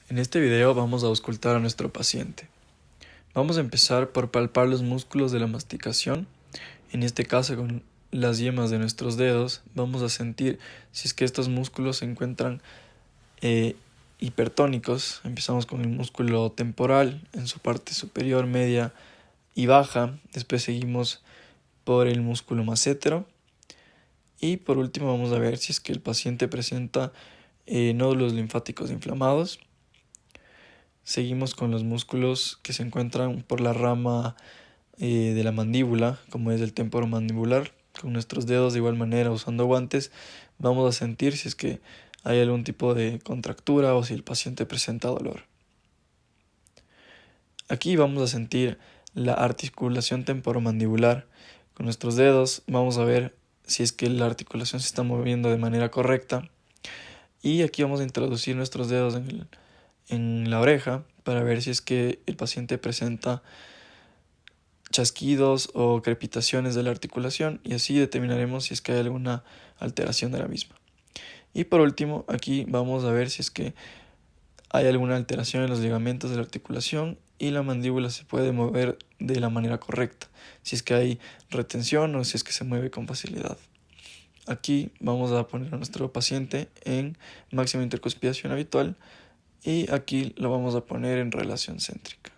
En este video vamos a auscultar a nuestro paciente. Vamos a empezar por palpar los músculos de la masticación. En este caso, con las yemas de nuestros dedos, vamos a sentir si es que estos músculos se encuentran hipertónicos. Empezamos con el músculo temporal en su parte superior, media y baja. Después seguimos por el músculo massetero. Y por último vamos a ver si es que el paciente presenta nódulos linfáticos inflamados. Seguimos con los músculos que se encuentran por la rama de la mandíbula, como es el temporomandibular. Con nuestros dedos, de igual manera, usando guantes, vamos a sentir si es que hay algún tipo de contractura o si el paciente presenta dolor. Aquí vamos a sentir la articulación temporomandibular. Con nuestros dedos vamos a ver si es que la articulación se está moviendo de manera correcta. Y aquí vamos a introducir nuestros dedos en la oreja para ver si es que el paciente presenta chasquidos o crepitaciones de la articulación, y así determinaremos si es que hay alguna alteración de la misma. Y por último, aquí vamos a ver si es que hay alguna alteración en los ligamentos de la articulación y la mandíbula se puede mover de la manera correcta, si es que hay retención o si es que se mueve con facilidad. Aquí vamos a poner a nuestro paciente en máxima intercuspiración habitual y aquí lo vamos a poner en relación céntrica.